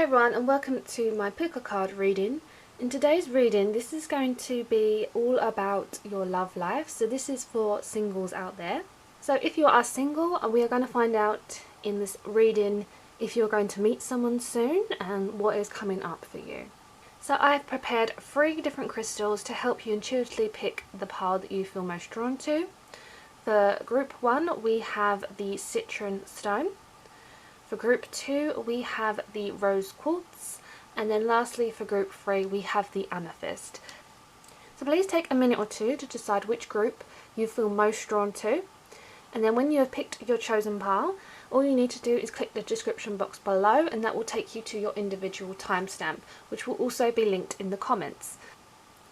everyone, and welcome to my pick a card reading. In today's reading, this is going to be all about your love life. So this is for singles out there. So if you are single, we are going to find out in this reading if you're going to meet someone soon and what is coming up for you. So I've prepared 3 different crystals to help you intuitively pick the pile that you feel most drawn to. For group 1, we have the citron stone. For group 2, we have the rose quartz, and then lastly for group 3, we have the amethyst. So please take a minute or two to decide which group you feel most drawn to, and then when you have picked your chosen pile, all you need to do is click the description box below, and that will take you to your individual timestamp, which will also be linked in the comments.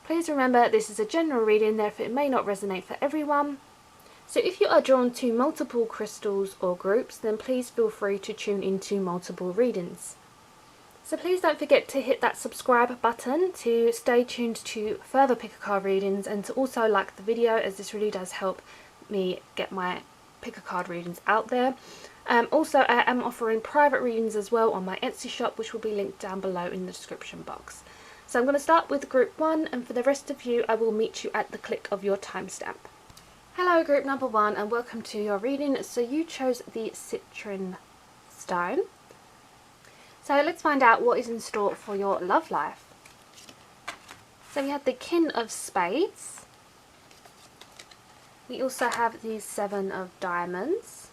Please remember this is a general reading, therefore it may not resonate for everyone. So if you are drawn to multiple crystals or groups, then please feel free to tune into multiple readings. So please don't forget to hit that subscribe button to stay tuned to further pick a card readings, and to also like the video, as this really does help me get my pick a card readings out there. Also, I am offering private readings as well on my Etsy shop, which will be linked down below in the description box. So I'm going to start with group 1, and for the rest of you I will meet you at the click of your timestamp. Hello group number 1, and welcome to your reading. So you chose the citron stone. So let's find out what is in store for your love life. So we have the King of Spades. We also have the 7 of Diamonds.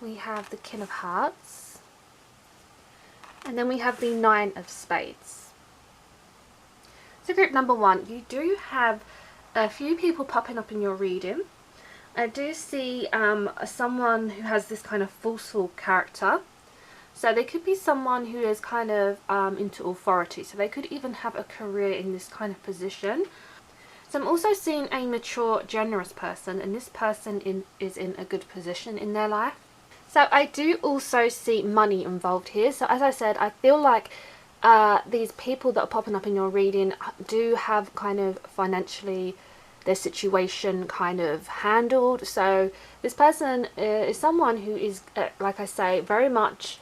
We have the King of Hearts. And then we have the 9 of Spades. So group number 1, you do have a few people popping up in your reading. I do see someone who has this kind of forceful character. So they could be someone who is kind of into authority. So they could even have a career in this kind of position. So I'm also seeing a mature, generous person, and this person is in a good position in their life. So I do also see money involved here. So as I said, I feel like these people that are popping up in your reading do have kind of financially their situation kind of handled. So this person is someone who is, like I say, very much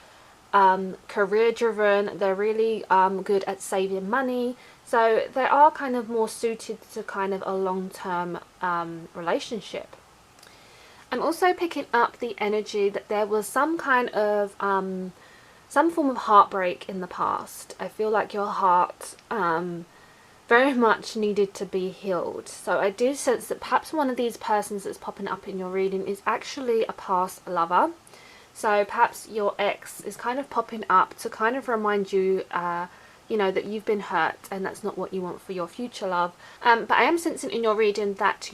career driven. They're really good at saving money. So they are kind of more suited to kind of a long-term relationship. I'm also picking up the energy that there was some kind of some form of heartbreak in the past. I feel like your heart very much needed to be healed. So I do sense that perhaps one of these persons that's popping up in your reading is actually a past lover. So perhaps your ex is kind of popping up to kind of remind you, you know, that you've been hurt and that's not what you want for your future love. But I am sensing in your reading that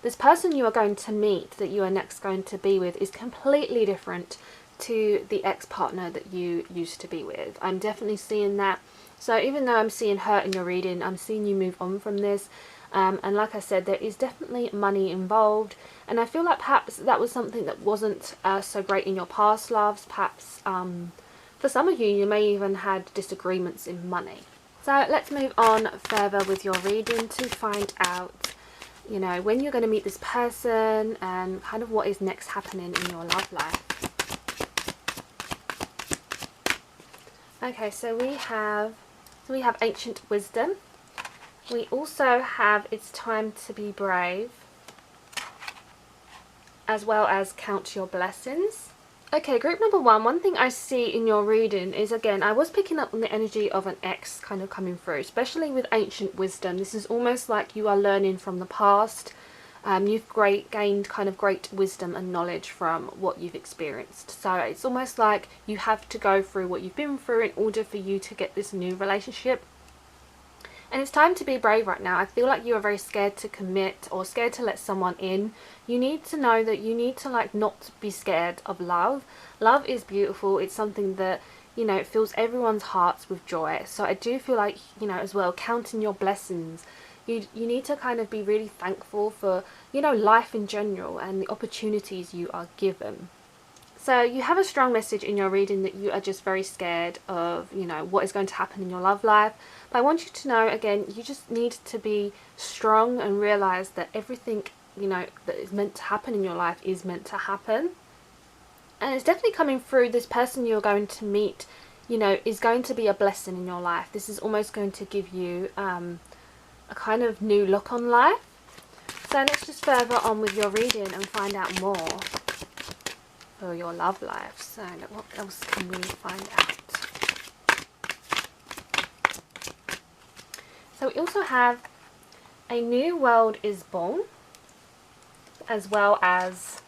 this person you are going to meet, that you are next going to be with, is completely different to the ex-partner that you used to be with. I'm definitely seeing that. So even though I'm seeing hurt in your reading, I'm seeing you move on from this. And like I said, there is definitely money involved. And I feel like perhaps that was something that wasn't so great in your past loves. Perhaps for some of you, you may even had disagreements in money. So let's move on further with your reading to find out, you know, when you're going to meet this person and kind of what is next happening in your love life. Okay, so we have ancient wisdom. We also have it's time to be brave, as well as count your blessings. Okay, group number 1, one thing I see in your reading is, again, I was picking up on the energy of an ex kind of coming through, especially with ancient wisdom. This is almost like you are learning from the past. You've gained kind of great wisdom and knowledge from what you've experienced. So it's almost like you have to go through what you've been through in order for you to get this new relationship. And it's time to be brave right now. I feel like you are very scared to commit or scared to let someone in. You need to know that you need to not be scared of love. Love is beautiful. It's something that, you know, it fills everyone's hearts with joy. So I do feel like, you know, as well, counting your blessings. You need to kind of be really thankful for, you know, life in general and the opportunities you are given. So you have a strong message in your reading that you are just very scared of, you know, what is going to happen in your love life. But I want you to know, again, you just need to be strong and realize that everything, you know, that is meant to happen in your life is meant to happen. And it's definitely coming through, this person you're going to meet, you know, is going to be a blessing in your life. This is almost going to give you a kind of new look on life. So let's just further on with your reading and find out more for your love life. So what else can we find out? So we also have a new world is born, as well as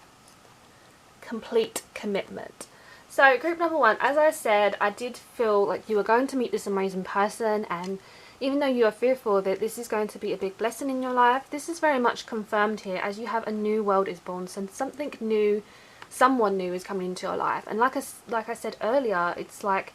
complete commitment. So group number one, as I said, I did feel like you were going to meet this amazing person, and even though you are fearful that this is going to be a big blessing in your life, this is very much confirmed here as you have a new world is born. So something new, someone new is coming into your life. And like I said earlier, it's like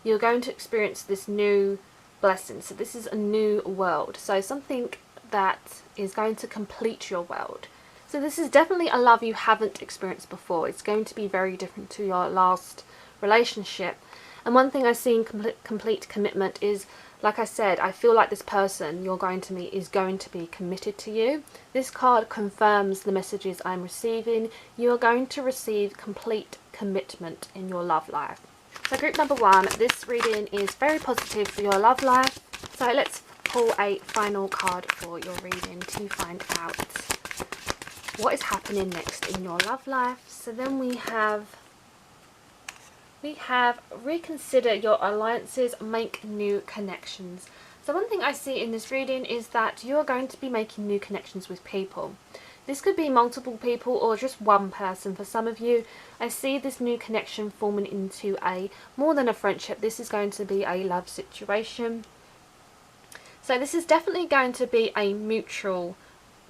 you're going to experience this new blessing. So this is a new world. So something that is going to complete your world. So this is definitely a love you haven't experienced before. It's going to be very different to your last relationship. And one thing I see in complete commitment is, like I said, I feel like this person you're going to meet is going to be committed to you. This card confirms the messages I'm receiving. You are going to receive complete commitment in your love life. So group number one, this reading is very positive for your love life. So let's pull a final card for your reading to find out what is happening next in your love life. So then we have reconsider your alliances, make new connections. So one thing I see in this reading is that you are going to be making new connections with people. This could be multiple people or just one person. For some of you, I see this new connection forming into a more than a friendship. This is going to be a love situation. So this is definitely going to be a mutual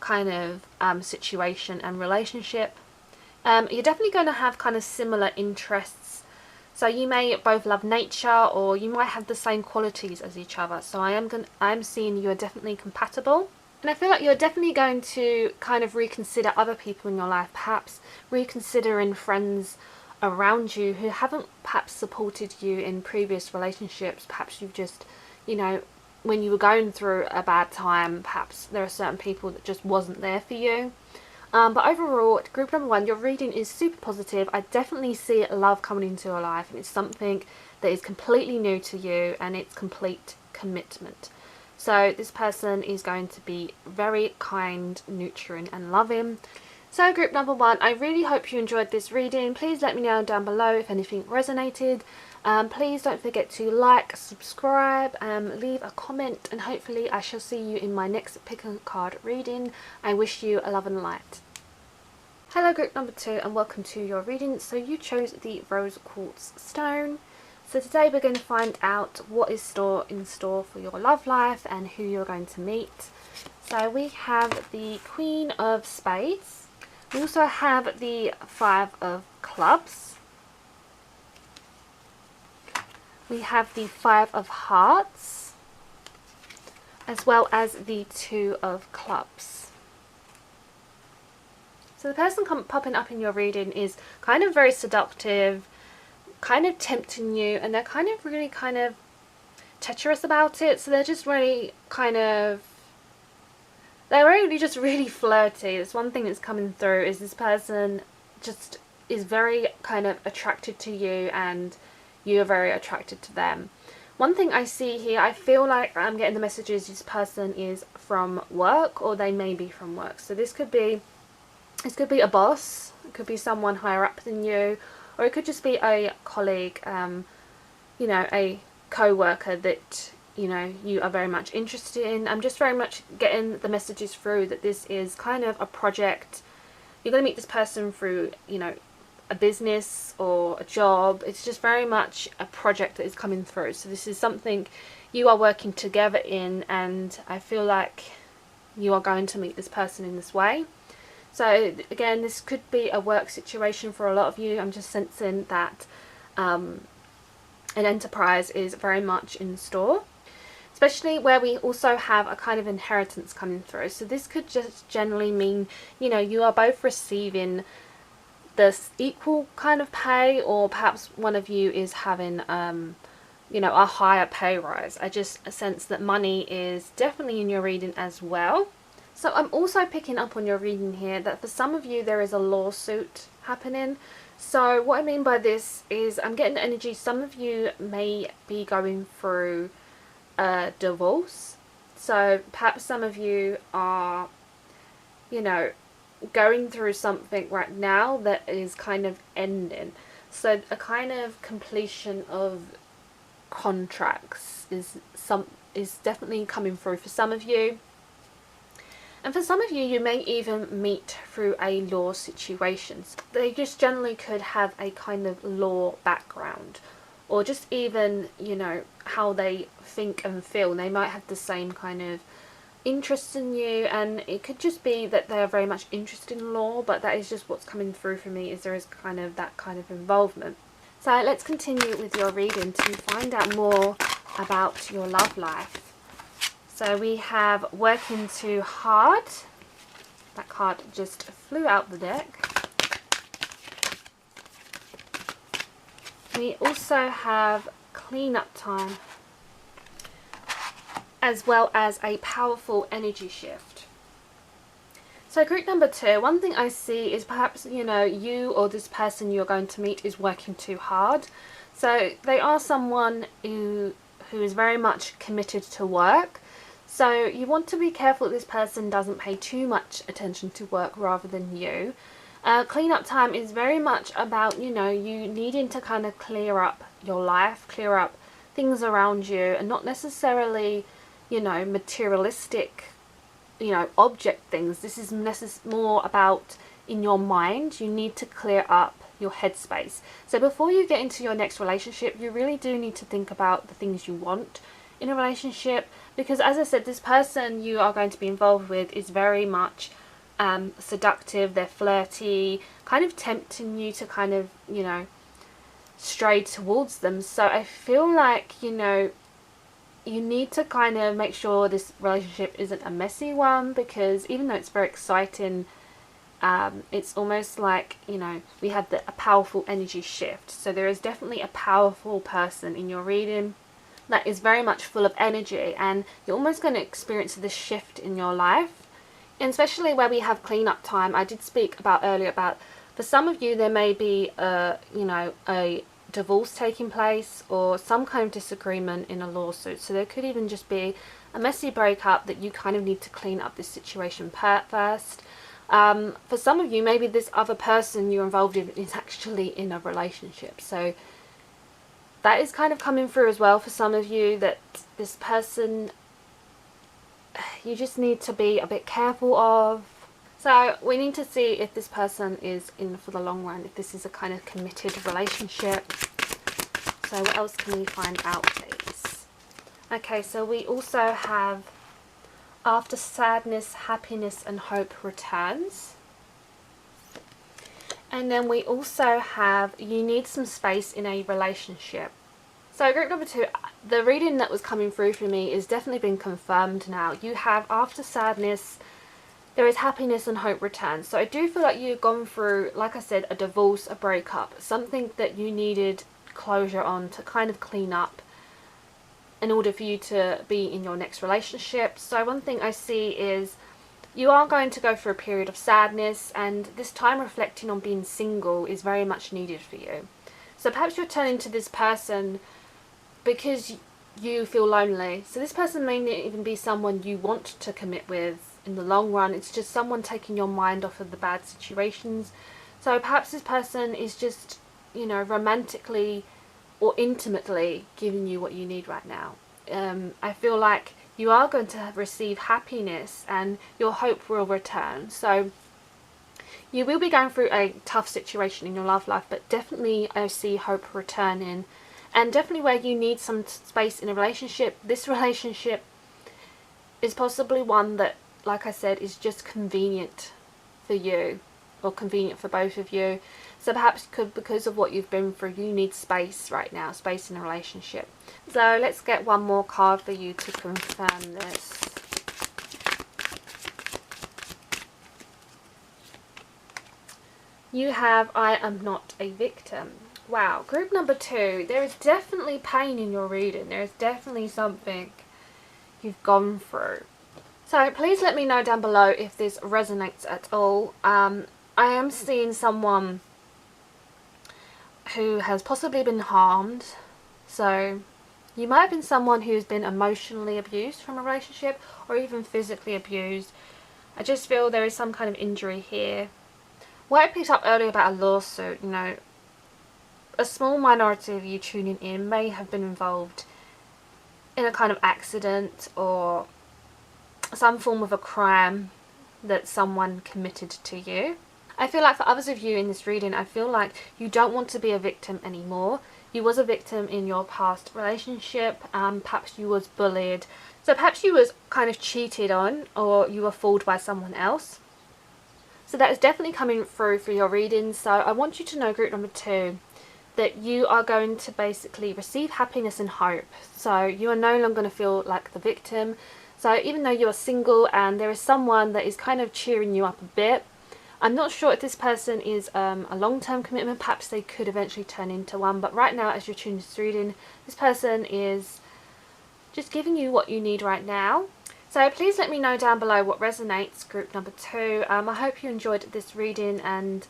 kind of situation and relationship. You're definitely going to have kind of similar interests. So you may both love nature, or you might have the same qualities as each other. So I'm seeing you are definitely compatible. And I feel like you're definitely going to kind of reconsider other people in your life, perhaps reconsidering friends around you who haven't perhaps supported you in previous relationships. Perhaps you've just, you know, when you were going through a bad time, perhaps there are certain people that just wasn't there for you. But overall, group number one, your reading is super positive. I definitely see love coming into your life, and it's something that is completely new to you, and it's complete commitment. So this person is going to be very kind, nurturing and loving. So group number one, I really hope you enjoyed this reading. Please let me know down below if anything resonated. Please don't forget to like, subscribe, leave a comment, and hopefully I shall see you in my next pick a card reading. I wish you a love and light. Hello group number two, and welcome to your reading. So you chose the rose quartz stone. So today we're going to find out what is in store for your love life and who you're going to meet. So we have the Queen of Spades. We also have the Five of Clubs. We have the Five of Hearts, as well as the Two of Clubs. So the person popping up in your reading is kind of very seductive, kind of tempting you, and they're kind of really kind of treacherous about it. So they're just really they're really just really flirty. That's one thing that's coming through, is this person just is very kind of attracted to you, and you are very attracted to them. One thing I see here, I feel like I'm getting the messages this person is from work, or they may be from work. So this could be a boss, it could be someone higher up than you, or it could just be a colleague, you know, a co-worker that, you know, you are very much interested in. I'm just very much getting the messages through that this is kind of a project. You're going to meet this person through, you know, a business or a job. It's just very much a project that is coming through. So this is something you are working together in, and I feel like you are going to meet this person in this way. So again, this could be a work situation for a lot of you. I'm just sensing that an enterprise is very much in store, especially where we also have a kind of inheritance coming through. So this could just generally mean, you know, you are both receiving this equal kind of pay, or perhaps one of you is having you know, a higher pay rise. I just sense that money is definitely in your reading as well. So I'm also picking up on your reading here that for some of you there is a lawsuit happening. So what I mean by this is I'm getting energy. Some of you may be going through a divorce. So perhaps some of you are, you know, going through something right now that is kind of ending. So a kind of completion of contracts is definitely coming through for some of you. And for some of you, you may even meet through a law situations. They just generally could have a kind of law background, or just even, you know, how they think and feel. They might have the same kind of interest in you, and it could just be that they are very much interested in law, but that is just what's coming through for me, is there is kind of that kind of involvement. So let's continue with your reading to find out more about your love life. So we have working too hard. That card just flew out the deck. We also have cleanup time, as well as a powerful energy shift. So group number 2, one thing I see is perhaps, you know, you or this person you're going to meet is working too hard. So they are someone who is very much committed to work. So you want to be careful that this person doesn't pay too much attention to work rather than you. Cleanup time is very much about, you know, you needing to kind of clear up your life, clear up things around you, and not necessarily, you know, materialistic, you know, object things. This is more about in your mind. You need to clear up your headspace. So before you get into your next relationship, you really do need to think about the things you want in a relationship, because as I said, this person you are going to be involved with is very much seductive. They're flirty, kind of tempting you to kind of, you know, stray towards them. So I feel like, you know, you need to kind of make sure this relationship isn't a messy one, because even though it's very exciting, it's almost like, you know, we have a powerful energy shift. So there is definitely a powerful person in your reading that is very much full of energy, and you're almost going to experience this shift in your life. And especially where we have cleanup time, I did speak about earlier about, for some of you there may be you know, a divorce taking place or some kind of disagreement in a lawsuit. So there could even just be a messy breakup that you kind of need to clean up this situation first. For some of you, maybe this other person you're involved in is actually in a relationship. So that is kind of coming through as well for some of you, that this person you just need to be a bit careful of. So we need to see if this person is in for the long run, if this is a kind of committed relationship. So what else can we find out, please? Okay, so we also have after sadness, happiness and hope returns. And then we also have you need some space in a relationship. So group number 2, the reading that was coming through for me is definitely been confirmed now. You have after sadness, there is happiness and hope returns. So I do feel like you've gone through, like I said, a divorce, a breakup, something that you needed closure on to kind of clean up in order for you to be in your next relationship. So one thing I see is you are going to go through a period of sadness, and this time reflecting on being single is very much needed for you. So perhaps you're turning to this person because you feel lonely. So this person may not even be someone you want to commit with in the long run. It's just someone taking your mind off of the bad situations. So perhaps this person is just, you know, romantically or intimately giving you what you need right now. I feel like you are going to receive happiness and your hope will return. So you will be going through a tough situation in your love life, but definitely I see hope returning. And definitely where you need some space in a relationship, this relationship is possibly one that, like I said, is just convenient for you, or convenient for both of you. So perhaps because of what you've been through, you need space right now, space in a relationship. So let's get one more card for you to confirm this. You have I am not a victim. Wow, group number 2, there is definitely pain in your reading. There is definitely something you've gone through. So please let me know down below if this resonates at all. I am seeing someone who has possibly been harmed. So you might have been someone who's been emotionally abused from a relationship or even physically abused. I just feel there is some kind of injury here. What I picked up earlier about a lawsuit, you know, a small minority of you tuning in may have been involved in a kind of accident or some form of a crime that someone committed to you. I feel like for others of you in this reading, I feel like you don't want to be a victim anymore. You was a victim in your past relationship, perhaps you was bullied, so perhaps you was kind of cheated on, or you were fooled by someone else. So that is definitely coming through for your reading. So I want you to know, group number 2, that you are going to basically receive happiness and hope. So you are no longer going to feel like the victim. So even though you are single and there is someone that is kind of cheering you up a bit, I'm not sure if this person is a long-term commitment. Perhaps they could eventually turn into one, but right now as you're tuning this reading, this person is just giving you what you need right now. So please let me know down below what resonates, group number 2. I hope you enjoyed this reading and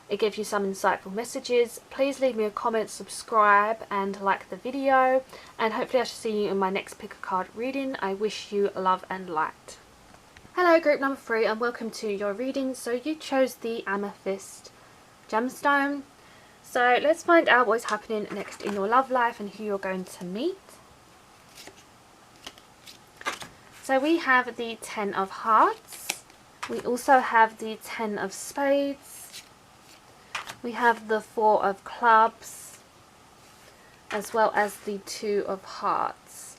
it gave you some insightful messages. Please leave me a comment, subscribe and like the video, and hopefully I shall see you in my next pick a card reading. I wish you love and light. Hello group number 3 and welcome to your reading. So you chose the amethyst gemstone. So let's find out what's happening next in your love life and who you're going to meet. So we have the 10 of Hearts. We also have the 10 of Spades. We have the 4 of Clubs, as well as the 2 of Hearts.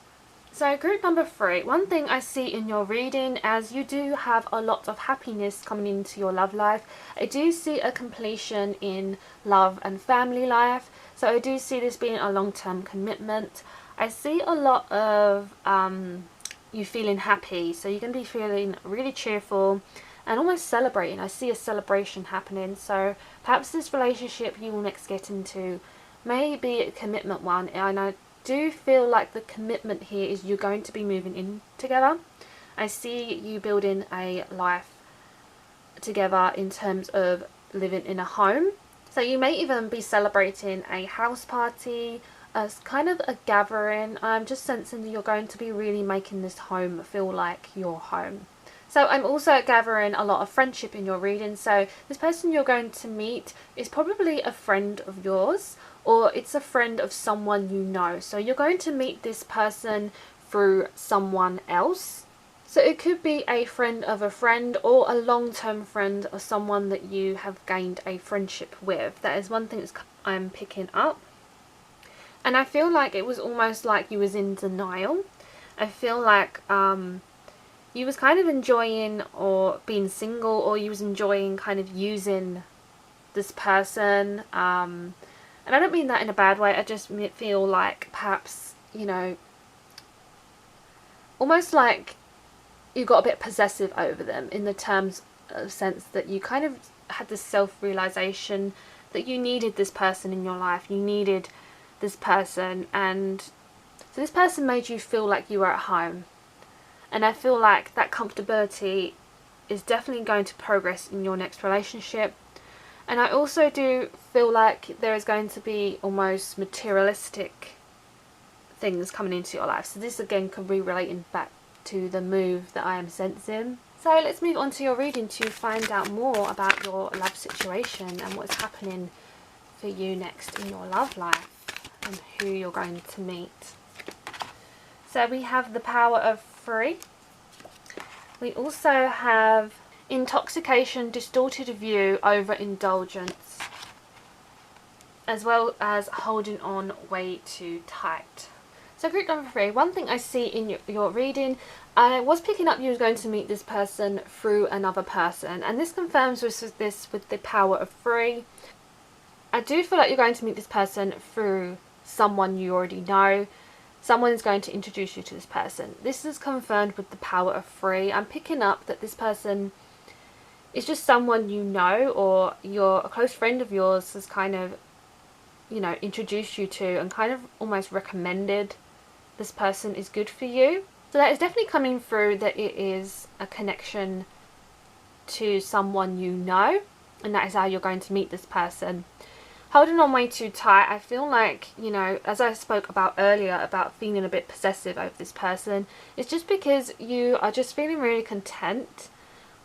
So group number 3, one thing I see in your reading, as you do have a lot of happiness coming into your love life, I do see a completion in love and family life. So I do see this being a long-term commitment. I see a lot of you feeling happy, so you're going to be feeling really cheerful and almost celebrating. I see a celebration happening. So perhaps this relationship you will next get into may be a commitment one, and I do feel like the commitment here is you're going to be moving in together. I see you building a life together in terms of living in a home. So you may even be celebrating a house party, as kind of a gathering. I'm just sensing that you're going to be really making this home feel like your home. So I'm also gathering a lot of friendship in your reading. So this person you're going to meet is probably a friend of yours, or it's a friend of someone you know. So you're going to meet this person through someone else. So it could be a friend of a friend, or a long-term friend, or someone that you have gained a friendship with. That is one thing that I'm picking up. And I feel like it was almost like you was in denial. I feel like you was kind of enjoying or being single, or you was enjoying kind of using this person. And I don't mean that in a bad way. I just feel like perhaps, you know, almost like you got a bit possessive over them, in the terms of sense that you kind of had this self-realization that you needed this person in your life. You needed this person, and so this person made you feel like you were at home. And I feel like that comfortability is definitely going to progress in your next relationship. And I also do feel like there is going to be almost materialistic things coming into your life. So this again could be relating back to the move that I am sensing. So let's move on to your reading to find out more about your love situation and what's happening for you next in your love life and who you're going to meet. So we have the power of 3. We also have intoxication, distorted view, overindulgence, as well as holding on way too tight. So group number 3, one thing I see in your reading, I was picking up you were going to meet this person through another person, and this confirms with this with the power of 3. I do feel like you're going to meet this person through someone you already know. Someone is going to introduce you to this person. This is confirmed with the power of 3. I'm picking up that this person is just someone you know, or a close friend of yours has kind of, you know, introduced you to and kind of almost recommended this person is good for you. So that is definitely coming through, that it is a connection to someone you know, and that is how you're going to meet this person. holding on way too tight, I feel like, you know, as I spoke about earlier about feeling a bit possessive over this person, it's just because you are just feeling really content,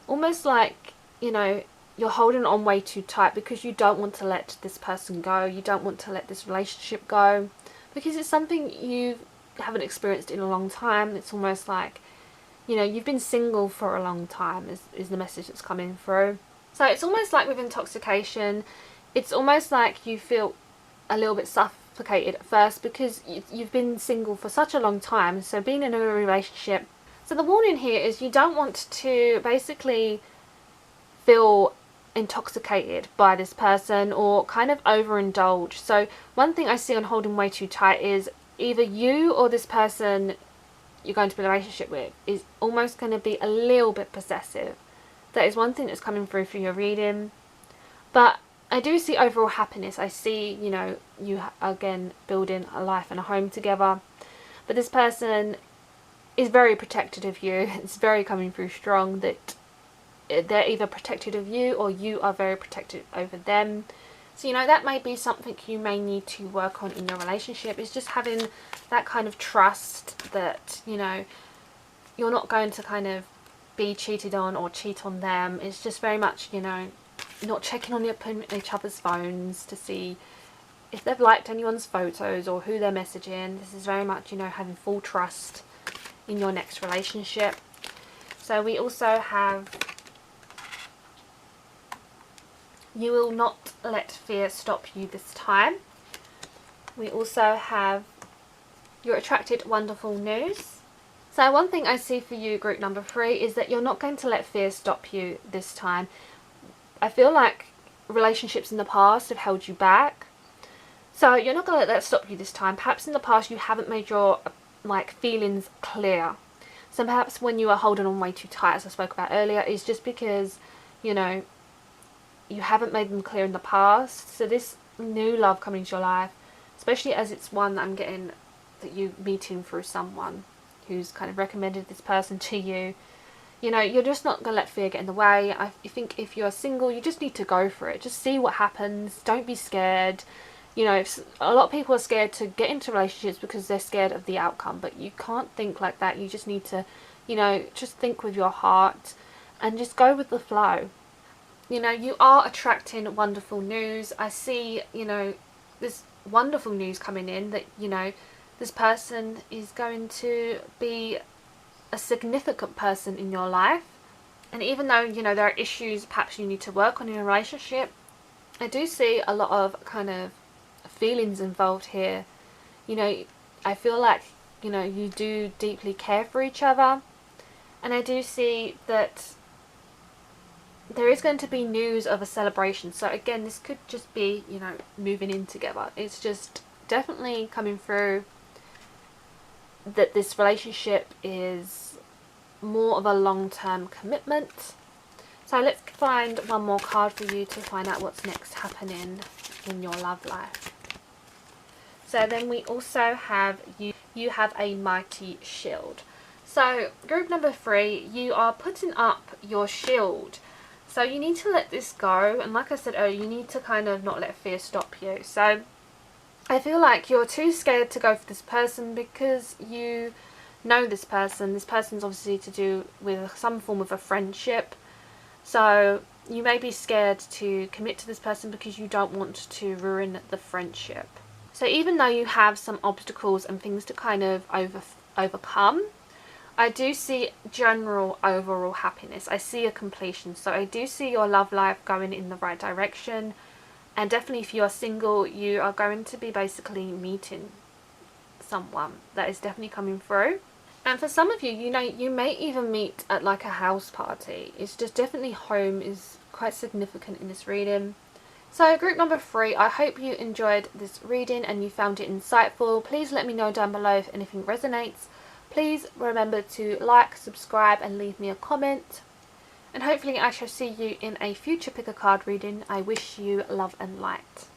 almost like, you know, you're holding on way too tight because you don't want to let this person go, you don't want to let this relationship go, because it's something you haven't experienced in a long time. It's almost like, you know, you've been single for a long time is the message that's coming through. So it's almost like with intoxication, it's almost like you feel a little bit suffocated at first because you've been single for such a long time, so being in a relationship. So the warning here is you don't want to basically feel intoxicated by this person or kind of overindulge. So one thing I see on holding way too tight is either you or this person you're going to be in a relationship with is almost going to be a little bit possessive. That is one thing that's coming through for your reading. But I do see overall happiness. I see, you know, you again building a life and a home together. But this person is very protective of you. It's very coming through strong that they're either protective of you or you are very protective over them. So, you know, that may be something you may need to work on in your relationship. It's just having that kind of trust that, you know, you're not going to kind of be cheated on or cheat on them. It's just very much, you know, not checking on each other's phones to see if they've liked anyone's photos or who they're messaging. This is very much, you know, having full trust in your next relationship. So we also have, you will not let fear stop you this time. We also have, you're attracted wonderful news. So one thing I see for you, group number 3, is that you're not going to let fear stop you this time. I feel like relationships in the past have held you back. So you're not going to let that stop you this time. Perhaps in the past you haven't made your feelings clear. So perhaps when you are holding on way too tight, as I spoke about earlier, is just because, you know, you haven't made them clear in the past. So this new love coming into your life, especially as it's one that I'm getting that you're meeting through someone who's kind of recommended this person to you, you know, you're just not going to let fear get in the way. I think if you're single, you just need to go for it. Just see what happens. Don't be scared. You know, a lot of people are scared to get into relationships because they're scared of the outcome, but you can't think like that. You just need to, you know, just think with your heart and just go with the flow. You know, you are attracting wonderful news. I see, you know, this wonderful news coming in that, you know, this person is going to be a significant person in your life. And even though, you know, there are issues perhaps you need to work on in a relationship, I do see a lot of kind of feelings involved here. You know, I feel like, you know, you do deeply care for each other. And I do see that there is going to be news of a celebration. So again, this could just be, you know, moving in together. It's just definitely coming through that this relationship is more of a long-term commitment. So let's find one more card for you to find out what's next happening in your love life. So then we also have, you have a mighty shield. So group number 3, you are putting up your shield. So you need to let this go, and like I said earlier, you need to kind of not let fear stop you. So I feel like you're too scared to go for this person because you know this person. This person's obviously to do with some form of a friendship. So you may be scared to commit to this person because you don't want to ruin the friendship. So even though you have some obstacles and things to kind of overcome, I do see general overall happiness. I see a completion. So I do see your love life going in the right direction. And definitely if you are single, you are going to be basically meeting someone that is definitely coming through. And for some of you, you know, you may even meet at like a house party. It's just definitely home is quite significant in this reading. So group number 3, I hope you enjoyed this reading and you found it insightful. Please let me know down below if anything resonates. Please remember to like, subscribe and leave me a comment. And hopefully I shall see you in a future pick a card reading. I wish you love and light.